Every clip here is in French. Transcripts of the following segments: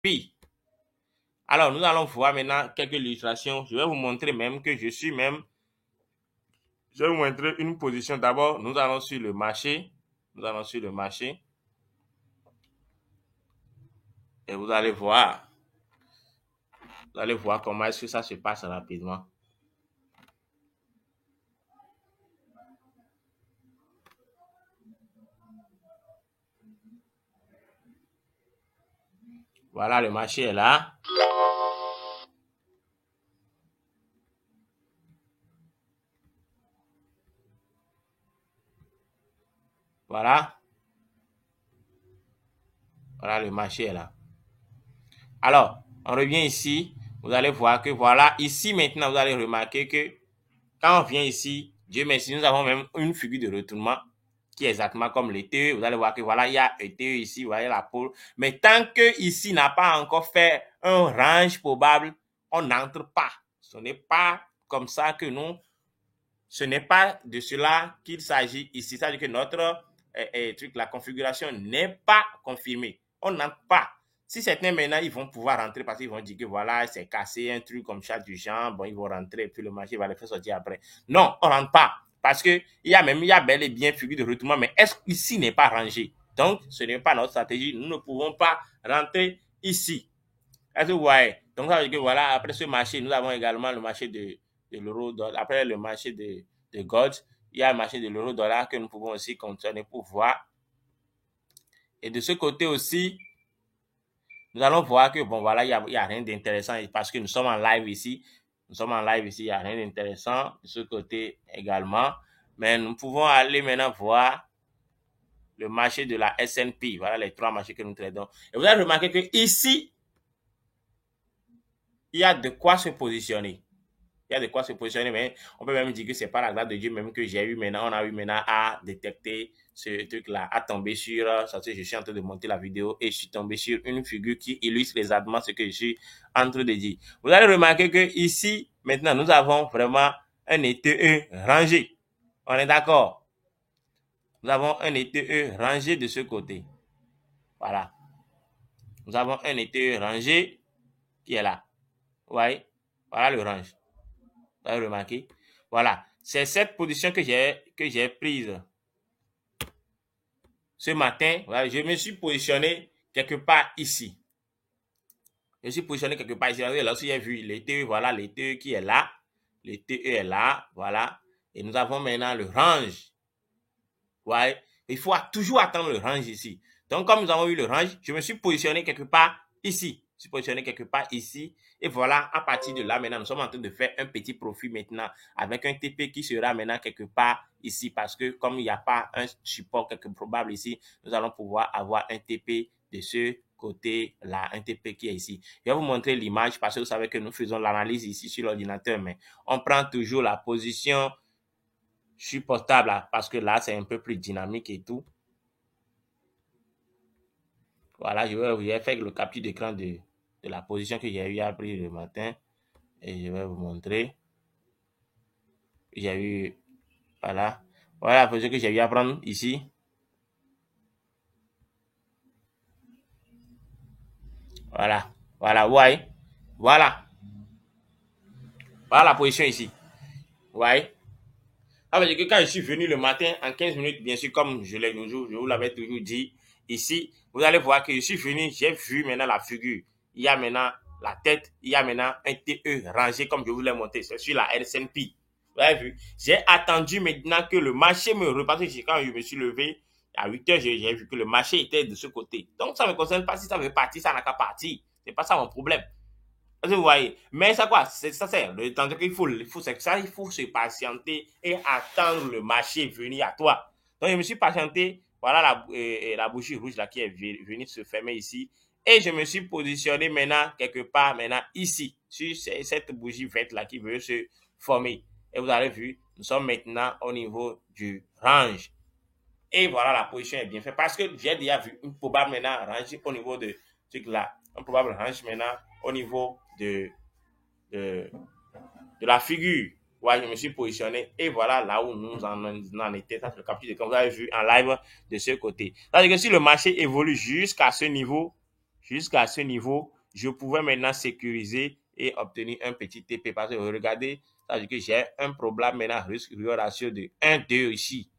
S&P. Alors, nous allons voir maintenant quelques illustrations. Je vais vous montrer même que je vais vous montrer une position. D'abord, nous allons sur le marché. Et vous allez voir. Vous allez voir comment est-ce que ça se passe rapidement. Voilà, le marché est là. Voilà. Voilà, le marché est là. Alors, on revient ici. Vous allez voir que voilà, ici maintenant, vous allez remarquer que quand on vient ici, Dieu merci, nous avons même une figure de retournement qui est exactement comme le TE. Vous allez voir que voilà, il y a un TE ici, vous voyez la pôle. Mais tant que ici n'a pas encore fait un range probable, on n'entre pas. Ce n'est pas comme ça que nous, ce n'est pas de cela qu'il s'agit ici. C'est-à-dire que notre la configuration n'est pas confirmée. On n'entre pas. Si certains maintenant, ils vont pouvoir rentrer parce qu'ils vont dire que voilà, c'est cassé, un truc comme ça du genre, bon, ils vont rentrer et puis le marché va les faire sortir après. Non, on rentre pas. Parce que il y a bel et bien figure de retournement, mais est-ce qu'ici n'est pas rangé? Donc, ce n'est pas notre stratégie. Nous ne pouvons pas rentrer ici. Est-ce que vous voyez? Donc, ça veut dire que voilà, après ce marché, nous avons également le marché de l'euro. Après le marché de gold, il y a le marché de l'euro dollar que nous pouvons aussi continuer pour voir. Et de ce côté aussi, nous allons voir que, bon, voilà, il y a rien d'intéressant parce que nous sommes en live ici. Il n'y a rien d'intéressant de ce côté également. Mais nous pouvons aller maintenant voir le marché de la S&P. Voilà les trois marchés que nous traitons. Et vous allez remarquer que ici, il y a de quoi se positionner. Mais on peut même dire que c'est pas la grâce de Dieu même que on a eu maintenant à détecter ce truc-là, à tomber sur, ça je suis en train de monter la vidéo et je suis tombé sur une figure qui illustre exactement ce que je suis en train de dire. Vous allez remarquer que ici, maintenant, nous avons vraiment un ETE rangé. On est d'accord? Nous avons un ETE rangé de ce côté. Voilà. Nous avons un ETE rangé qui est là. Vous voyez? Voilà le range. Vous avez remarqué? Voilà. C'est cette position que j'ai prise ce matin. Voilà. Je me suis positionné quelque part ici. Lorsque j'ai vu l'été, voilà, l'été qui est là. L'été est là. Voilà. Et nous avons maintenant le range. Ouais. Il faut toujours attendre le range ici. Donc, comme nous avons eu le range, je me suis positionné quelque part ici. Et voilà, à partir de là, maintenant, nous sommes en train de faire un petit profit maintenant avec un TP qui sera maintenant quelque part ici parce que comme il n'y a pas un support quelque probable ici, nous allons pouvoir avoir un TP de ce côté-là, un TP qui est ici. Je vais vous montrer l'image parce que vous savez que nous faisons l'analyse ici sur l'ordinateur, mais on prend toujours la position supportable là, parce que là, c'est un peu plus dynamique et tout. Voilà, je vais faire le capture d'écran de la position que j'ai eu à prendre le matin. Et je vais vous montrer. J'ai eu, voilà. Voilà la position que j'ai eu à prendre ici. Voilà. Voilà, ouais. Voilà. Voilà la position ici. Ouais. Ça veut dire que quand je suis venu le matin, en 15 minutes, bien sûr, comme je vous l'avais toujours dit, ici, vous allez voir que je suis venu, j'ai vu maintenant la figure. Il y a maintenant la tête, il y a maintenant un TE rangé comme je vous l'ai montré. C'est sur la S&P. Vous avez vu? J'ai attendu maintenant que le marché me repasse. Quand je me suis levé, à 8 heures, j'ai vu que le marché était de ce côté. Donc, ça ne me concerne pas. Si ça veut partir, ça n'a qu'à partir. C'est pas ça mon problème. Vous voyez, mais ça quoi, c'est le temps qu'il faut se patienter et attendre le marché venir à toi. Donc je me suis patienté, voilà la bougie rouge là qui est venue se fermer ici et je me suis positionné maintenant quelque part maintenant ici sur cette bougie verte là qui veut se former. Et vous avez vu, nous sommes maintenant au niveau du range. Et voilà, la position est bien faite parce que j'ai déjà vu une probable maintenant range au niveau de ce là, un probable range maintenant au niveau de la figure. Ouais, je me suis positionné et voilà là où nous en étions. Ça, c'est le capture de comme vous avez vu en live de ce côté. C'est-à-dire que si le marché évolue jusqu'à ce niveau, jusqu'à ce niveau, je pouvais maintenant sécuriser et obtenir un petit TP. Parce que regardez, ça veut dire que j'ai un problème maintenant, risque ratio de 1, 2 ici.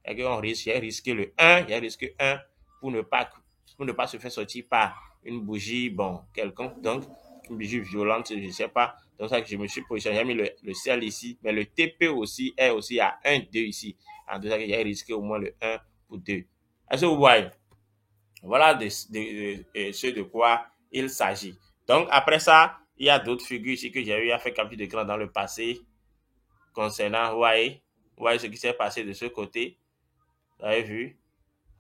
Et qu'on risque, j'ai risqué le 1, j'ai risqué 1 pour ne pas se faire sortir par une bougie, bon, quelconque. Donc, une bougie violente, je ne sais pas. Donc, ça que je me suis positionné, j'ai mis le sel ici, mais le TP aussi est aussi à 1, 2 ici. En tout cas, j'ai risqué au moins le 1 pour 2. Est-ce que vous voyez? Voilà ce de quoi il s'agit. Donc, après ça, il y a d'autres figures ici que j'ai eu à faire capture d'écran dans le passé concernant, vous voyez ce qui s'est passé de ce côté. Vous avez vu?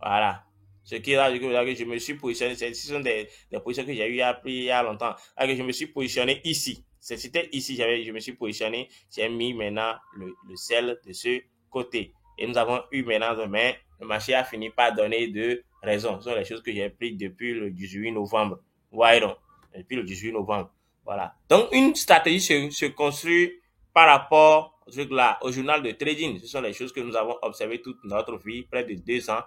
Voilà. Ce qui est là, que je me suis positionné, ce sont des positions que j'ai eu il y a longtemps. Que je me suis positionné ici. C'était ici, je me suis positionné. J'ai mis maintenant le sel de ce côté. Et nous avons eu maintenant, mais le marché a fini par donner de raison. Ce sont les choses que j'ai prises depuis le 18 novembre. Voyez donc, depuis le 18 novembre. Voilà. Donc, une stratégie se construit par rapport au journal de trading. Ce sont les choses que nous avons observées toute notre vie, près de 2 ans,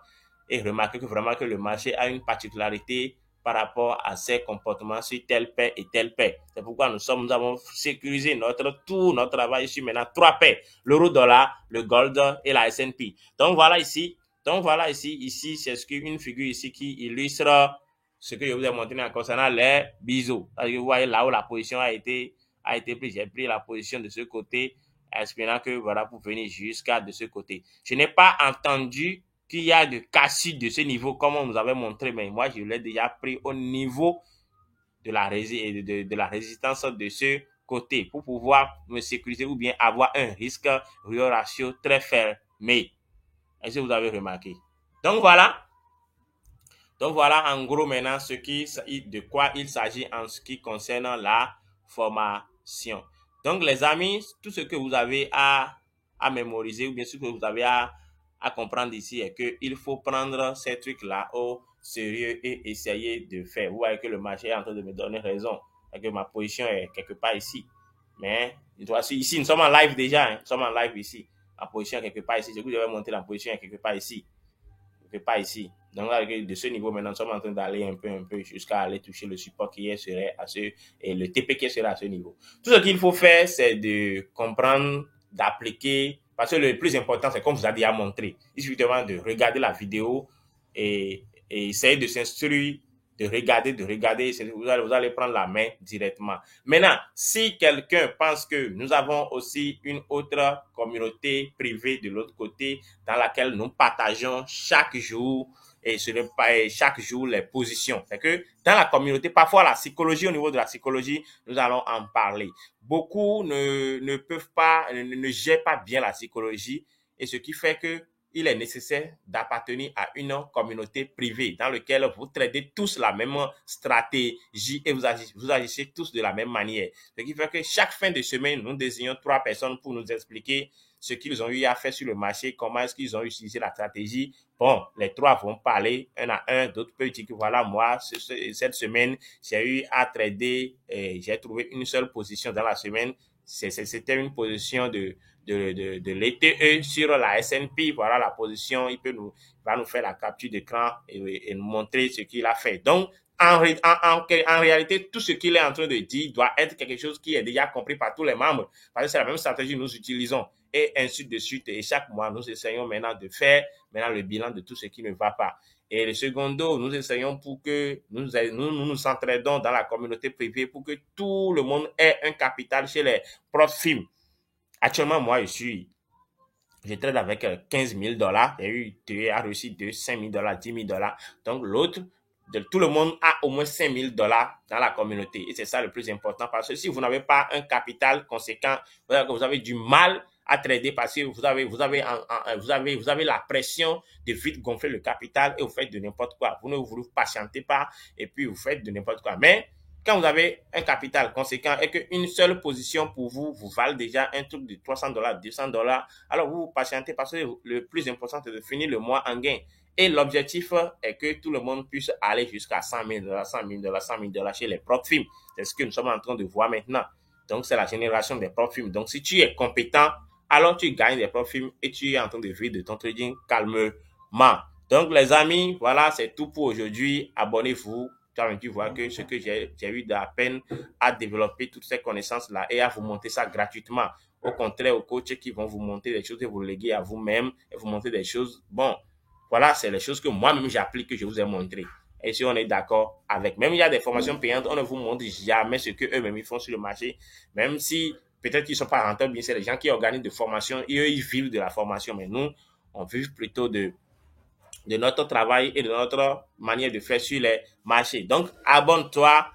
et remarquez que vraiment que le marché a une particularité par rapport à ses comportements sur telle paire et telle paire. C'est pourquoi nous avons sécurisé notre travail sur maintenant 3 paires, l'euro dollar, le gold et la S&P. Donc voilà ici, c'est une figure ici qui illustre ce que je vous ai montré en concernant les biseaux. Vous voyez là où la position a été prise. J'ai pris la position de ce côté, espérant que voilà pour venir jusqu'à de ce côté. Je n'ai pas entendu qu'il y a de cassure de ce niveau, comme on nous avait montré, mais moi, je l'ai déjà pris au niveau de la résistance de ce côté pour pouvoir me sécuriser ou bien avoir un risque ratio très fermé. Est-ce que vous avez remarqué? Donc voilà, en gros maintenant de quoi il s'agit en ce qui concerne la formation. Donc les amis, tout ce que vous avez à mémoriser ou bien ce que vous avez à comprendre ici est qu'il faut prendre ces trucs-là au sérieux et essayer de faire. Vous voyez que le marché est en train de me donner raison et que ma position est quelque part ici. Mais ici, nous sommes en live déjà. Nous sommes en live ici. Ma position est quelque part ici. Je vous avais montré la position est quelque part ici. Donc là, de ce niveau, maintenant, nous sommes en train d'aller un peu jusqu'à aller toucher le support qui serait et le TP qui serait à ce niveau. Tout ce qu'il faut faire, c'est de comprendre, d'appliquer, parce que le plus important, c'est comme je vous ai déjà montré. Il suffit de regarder la vidéo et essayer de s'instruire, de regarder, vous allez prendre la main directement. Maintenant, si quelqu'un pense que nous avons aussi une autre communauté privée de l'autre côté dans laquelle nous partageons chaque jour les positions. C'est que dans la communauté, parfois la psychologie, au niveau de la psychologie, nous allons en parler. Beaucoup ne peuvent pas, ne gèrent pas bien la psychologie, et ce qui fait que il est nécessaire d'appartenir à une communauté privée dans laquelle vous tradez tous la même stratégie et vous agissez tous de la même manière. Ce qui fait que chaque fin de semaine, nous désignons 3 personnes pour nous expliquer ce qu'ils ont eu à faire sur le marché, comment est-ce qu'ils ont utilisé la stratégie. Bon, les 3 vont parler un à un, d'autres peuvent dire que voilà, moi, cette semaine, j'ai eu à trader, j'ai trouvé une seule position dans la semaine. C'était une position de l'ETE sur la S&P. Voilà la position. Il va nous faire la capture d'écran et nous montrer ce qu'il a fait. Donc, en réalité, tout ce qu'il est en train de dire doit être quelque chose qui est déjà compris par tous les membres. Parce que c'est la même stratégie que nous utilisons. Et ainsi de suite. Et chaque mois, nous essayons maintenant de faire le bilan de tout ce qui ne va pas. Et le secondo, nous essayons pour que nous entraidons dans la communauté privée pour que tout le monde ait un capital chez les profs films. Actuellement, moi, je trade avec 15 000 $. Il a reçu de 5 000 $, 10 000 $. Donc, tout le monde a au moins 5 000 $ dans la communauté. Et c'est ça le plus important parce que si vous n'avez pas un capital conséquent, vous avez du mal à trader parce que vous avez la pression de vite gonfler le capital et vous faites de n'importe quoi. Vous ne vous patientez pas et puis vous faites de n'importe quoi. Mais quand vous avez un capital conséquent et qu'une seule position pour vous vale déjà un truc de 300 $, 200 $, alors vous patientez parce que le plus important c'est de finir le mois en gain. Et l'objectif est que tout le monde puisse aller jusqu'à 100 000 $, 100 000 $, 100 000 $ chez les propres films. C'est ce que nous sommes en train de voir maintenant. Donc, c'est la génération des propres films. Donc, si tu es compétent, alors tu gagnes des propres films et tu es en train de vivre de ton trading calmement. Donc, les amis, voilà, c'est tout pour aujourd'hui. Abonnez-vous. toi-même, tu vois que ce que j'ai eu de la peine à développer toutes ces connaissances-là et à vous montrer ça gratuitement. Au contraire, aux coachs qui vont vous montrer des choses et vous léguer à vous-même et vous montrer des choses. Bon, voilà, c'est les choses que moi-même j'applique, que je vous ai montré. Et si on est d'accord avec, même il y a des formations payantes, on ne vous montre jamais ce que eux-mêmes ils font sur le marché, même si peut-être qu'ils ne sont pas rentables, bien c'est les gens qui organisent des formations et eux ils vivent de la formation, mais nous, on vit plutôt de notre travail et de notre manière de faire sur les marchés. Donc, abonne-toi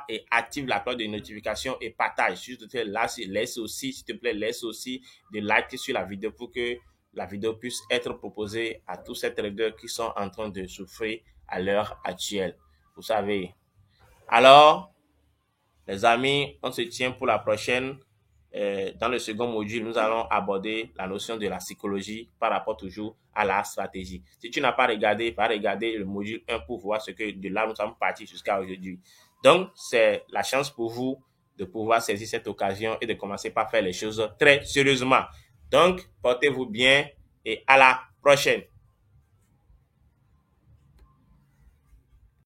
et active la cloche de notification et partage. S'il te plaît, là, laisse aussi des likes sur la vidéo pour que la vidéo puisse être proposée à tous ces traders qui sont en train de souffrir à l'heure actuelle. Vous savez. Alors, les amis, on se tient pour la prochaine. Dans le second module, nous allons aborder la notion de la psychologie par rapport toujours à la stratégie. Si tu n'as pas regardé, va regarder le module 1 pour voir ce que de là nous sommes partis jusqu'à aujourd'hui. Donc, c'est la chance pour vous de pouvoir saisir cette occasion et de commencer par faire les choses très sérieusement. Donc, portez-vous bien et à la prochaine.